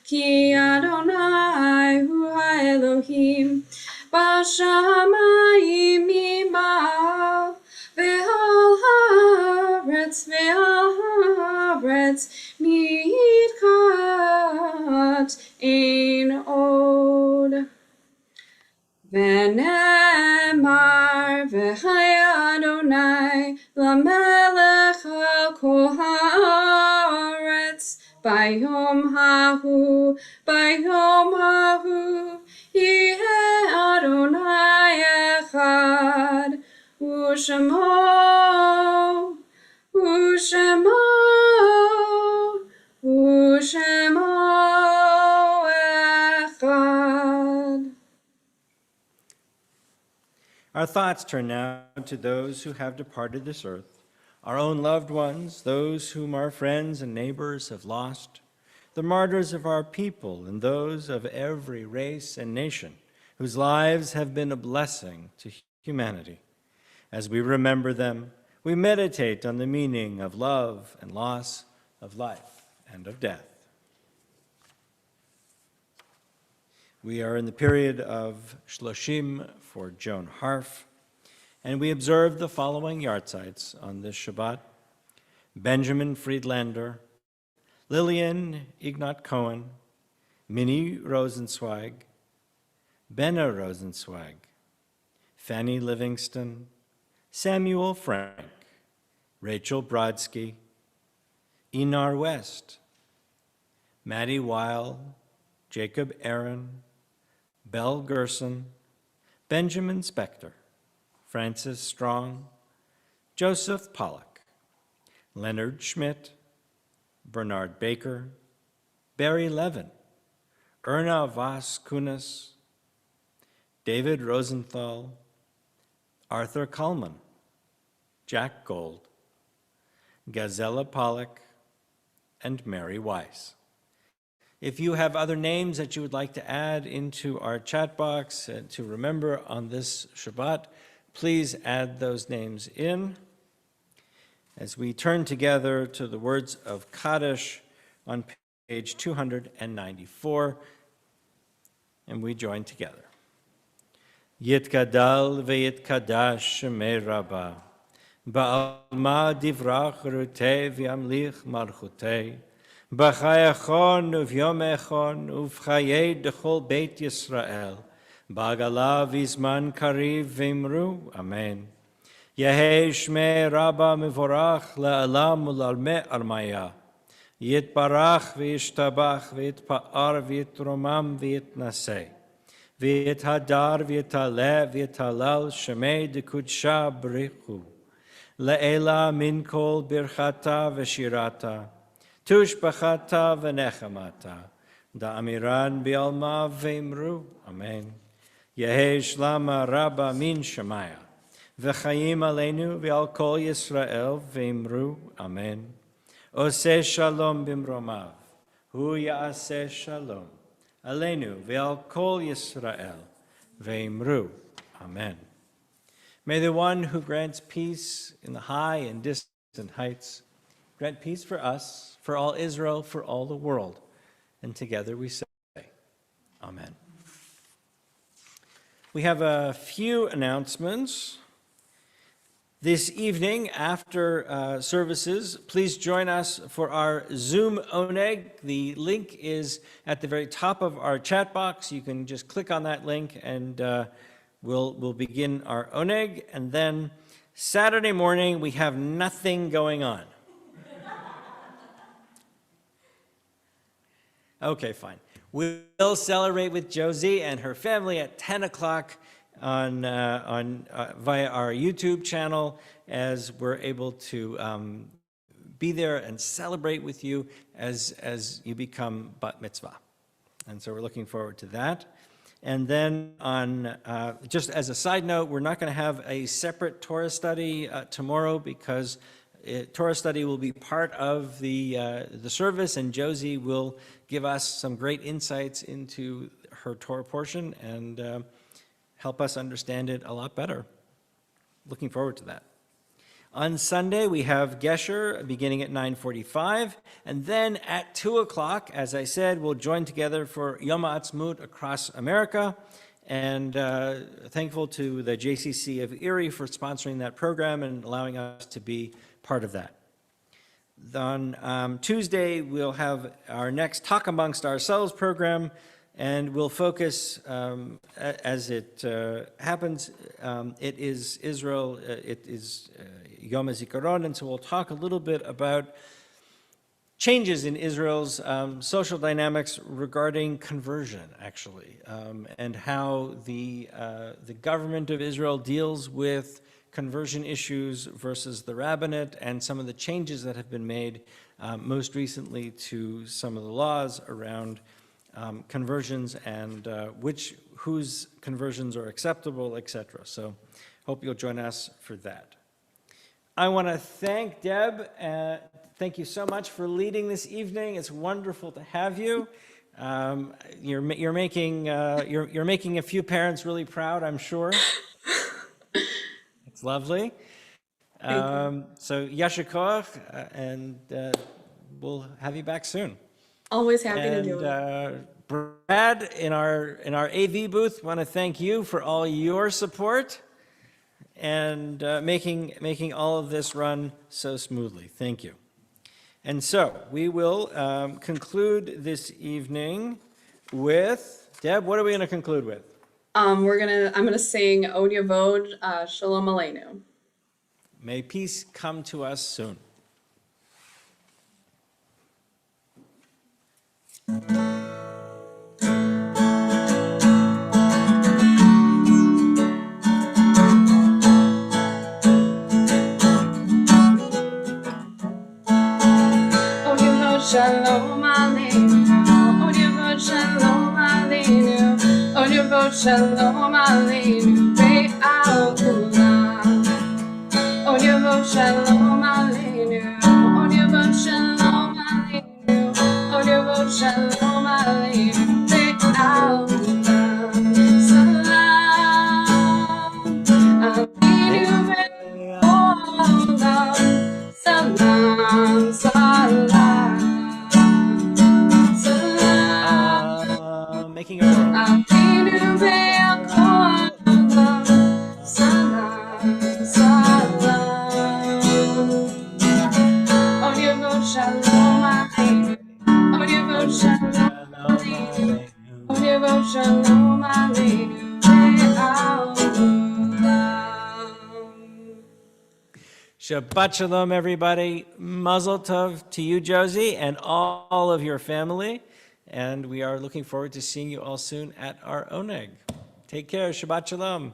כי אדוני הוא האלוהים, בשמיים ממעל, ועל הארץ מתקת אין עוד. ונאמר והיה אדוני למלך על כל הארץ ביום ההוא יהיה אדוני אחד ושמו אחד. Our thoughts turn now to those who have departed this earth, our own loved ones, those whom our friends and neighbors have lost, the martyrs of our people and those of every race and nation whose lives have been a blessing to humanity. As we remember them, we meditate on the meaning of love and loss, of life and of death. We are in the period of Shloshim for Joan Harf, and we observe the following yahrzeits on this Shabbat: Benjamin Friedlander, Lillian Ignat Cohen, Minnie Rosenzweig, Benna Rosenzweig, Fanny Livingston, Samuel Frank, Rachel Brodsky, Enar West, Maddie Weil, Jacob Aaron, Belle Gerson, Benjamin Spector, Francis Strong, Joseph Pollock, Leonard Schmidt, Bernard Baker, Barry Levin, Erna Voss Kunis, David Rosenthal, Arthur Kuhlman, Jack Gold, Gazella Pollock, and Mary Weiss. If you have other names that you would like to add into our chat box to remember on this Shabbat, please add those names in as we turn together to the words of Kaddish on page 294, and we join together. Yitkadal veyitkadash shemei Rabbah, ba'alma divrach rutei v'yamlich malchutei, b'chayachon uvyomechon uvchayei dechol beit Yisrael, ba'gala v'zman kariv v'imru, Amen. Yehei shmei Rabbah mevorach le'alam u'lalmei armaya, yitbarach v'yishtabach v'yitpa'ar v'yitromam v'yitnaseh, v'yithadar v'yitaleh v'yitalal shemei dekudsha b'richu, le'ela min kol birchata v'shirata, tushbachata v'nechamata, da'amiran bi'alma v'imru, Amen. Yehei shlama Rabbah min shemaya, v'chayim aleinu v'al kol Yisrael v'imru, Amen. Oseh shalom bimromav, hu ya'aseh shalom, aleinu v'al kol Yisrael v'imru, Amen. May the one who grants peace in the high and distant heights grant peace for us, for all Israel, for all the world. And together we say, Amen. We have a few announcements. This evening, after services, please join us for our Zoom Oneg. The link is at the very top of our chat box. You can just click on that link and we'll begin our Oneg. And then Saturday morning, we have nothing going on. Okay, fine. We'll celebrate with Josie and her family at 10 o'clock via our YouTube channel as we're able to be there and celebrate with you as you become bat mitzvah. And so we're looking forward to that. And then just as a side note, we're not going to have a separate Torah study tomorrow because Torah study will be part of the service, and Josie will give us some great insights into her Torah portion and help us understand it a lot better. Looking forward to that. On Sunday, we have Gesher beginning at 9:45, and then at 2 o'clock, as I said, we'll join together for Yom HaAtzmaut across America, and thankful to the JCC of Erie for sponsoring that program and allowing us to be part of that. On Tuesday, we'll have our next Talk Amongst Ourselves program, and we'll focus, as it happens, it is Israel, it is Yom HaZikaron, and so we'll talk a little bit about changes in Israel's social dynamics regarding conversion, actually, and how the government of Israel deals with conversion issues versus the rabbinate, and some of the changes that have been made most recently to some of the laws around conversions and whose conversions are acceptable, etc. So hope you'll join us for that. I want to thank Deb. Thank you so much for leading this evening. It's wonderful to have you. You're making a few parents really proud, I'm sure. It's lovely. So Yasher Koach, and we'll have you back soon. Always happy to do it. Brad, in our AV booth, want to thank you for all your support and making all of this run so smoothly. Thank you. And so we will conclude this evening with, Deb, what are we going to conclude with? I'm gonna sing Od Yavod, Shalom Aleinu. May peace come to us soon. Od Yavod, Shalom Aleinu. Od Yavod, Shalom Aleinu. Od Yavod, Shalom Aleinu. Be'al Kulam. Od Yavod, Shalom Aleinu. Od Yavod, Shalom Aleinu. Od Yavod, Shalom Aleinu. Be'al Kulam. Salam Aleinu ve'olam. Salam, salam. Salam Making a world. Aleinu ve'olam. Salam, salam. Od Yavod, Shalom Aleinu. Od Yavod, Shalom Aleinu. Od Yavod, Shalom Aleinu. Ve'al Olam. Shabbat Shalom, everybody. Mazel Tov to you, Josie, and all of your family. And we are looking forward to seeing you all soon at our Oneg. Take care. Shabbat Shalom.